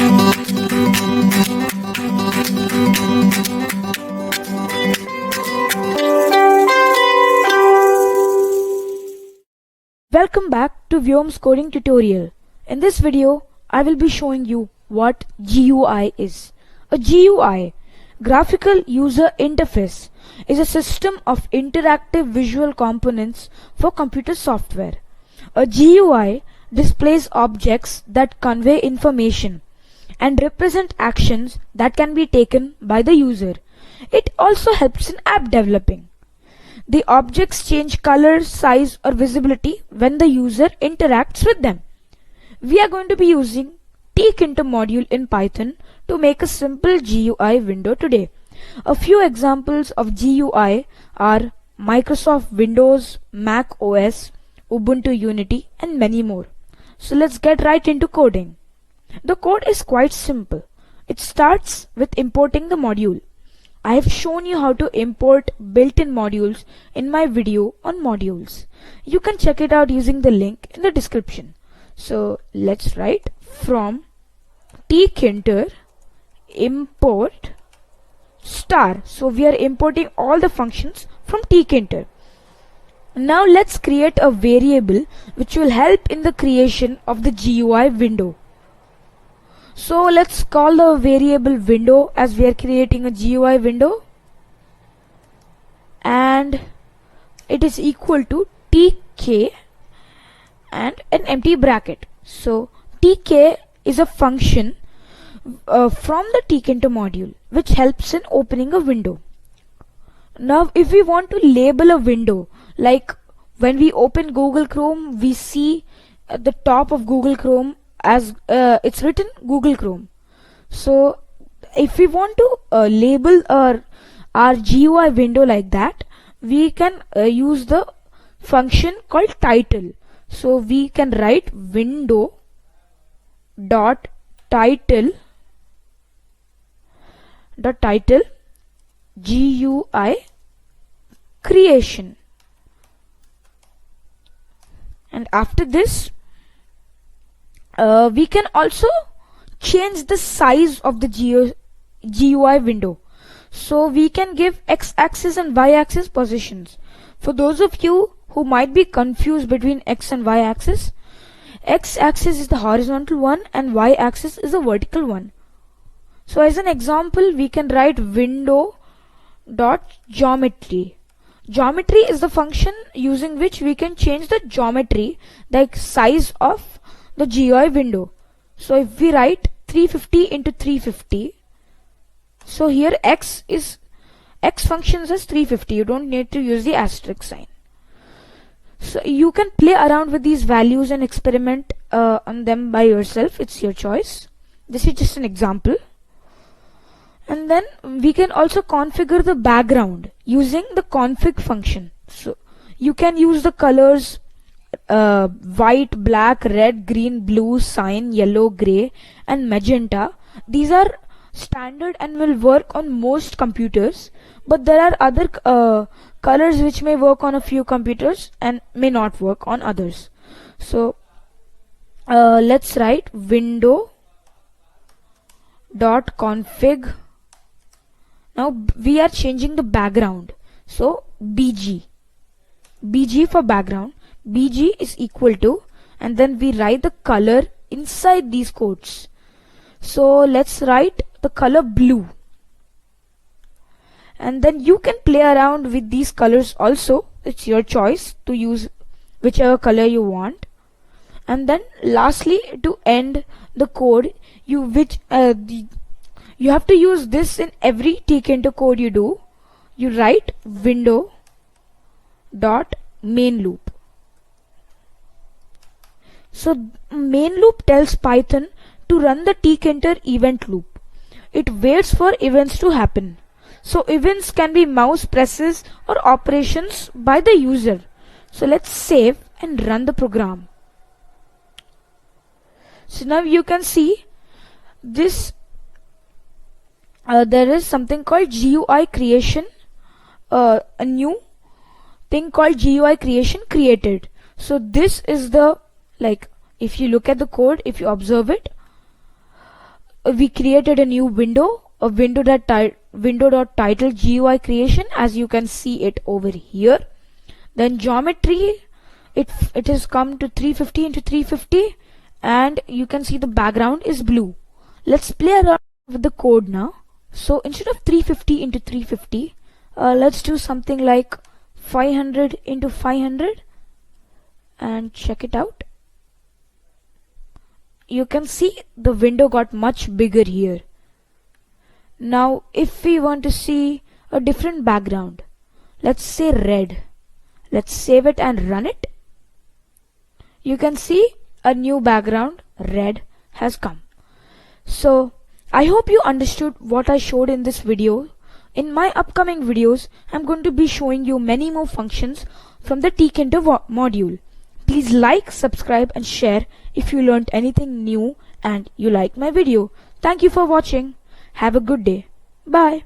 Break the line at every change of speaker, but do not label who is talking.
Welcome back to Vyom's coding tutorial. In this video, I will be showing you what GUI is. A GUI, Graphical User Interface, is a system of interactive visual components for computer software. A GUI displays objects that convey information and represent actions that can be taken by the user. It also helps in app developing. The objects change color, size or visibility when the user interacts with them. We are going to be using tkinter module in Python to make a simple GUI window today. A few examples of GUI are Microsoft Windows, Mac OS, Ubuntu Unity and many more. So let's get right into coding. The code is quite simple. It starts with importing the module. I have shown you how to import built-in modules in my video on modules. You can check it out using the link in the description. So let's write from tkinter import star. So we are importing all the functions from tkinter. Now let's create a variable which will help in the creation of the GUI window. So let's call the variable window as we are creating a GUI window, and it is equal to tk and an empty bracket. So tk is a function from the tkinter module which helps in opening a window. Now if we want to label a window, like when we open Google Chrome, we see at the top of Google Chrome as it's written Google Chrome. So if we want to label our GUI window like that, we can use the function called title. So we can write window dot title GUI creation, and after this we can also change the size of the GUI window. So we can give x-axis and y-axis positions. For those of you who might be confused between x and y-axis, x-axis is the horizontal one and y-axis is the vertical one. So as an example, we can write window dot geometry. Geometry is the function using which we can change the geometry, like size of the GUI window. So if we write 350 into 350, so here x functions as 350. You don't need to use the asterisk sign. So you can play around with these values and experiment on them by yourself. It's your choice. This is just an example. And then we can also configure the background using the config function. So you can use the colors white, black, red, green, blue, cyan, yellow, gray and magenta. These are standard and will work on most computers, but there are other colors which may work on a few computers and may not work on others. So let's write window dot config. Now we are changing the background, so BG for background. BG is equal to, and then we write the color inside these quotes. So let's write the color blue, and then you can play around with these colors also. It's your choice to use whichever color you want. And then lastly, to end the code, you have to use this in every tkinter code you do. You write window dot main loop. So main loop tells Python to run the tkinter event loop. It waits for events to happen. So events can be mouse presses or operations by the user. So let's save and run the program. So now you can see this there is something called GUI creation, a new thing called GUI creation created. So this is the, like, if you look at the code, if you observe it, we created a new window, a window.title GUI creation, as you can see it over here. Then geometry, it has come to 350 into 350, and you can see the background is blue. Let's play around with the code now. So instead of 350 into 350, let's do something like 500 into 500 and check it out. You can see the window got much bigger here. Now if we want to see a different background, let's say red, let's save it and run it. You can see a new background, red, has come. So I hope you understood what I showed in this video. In my upcoming videos, I'm going to be showing you many more functions from the Tkinter module. Please like, subscribe and share if you learned anything new and you liked my video. Thank you for watching. Have a good day. Bye.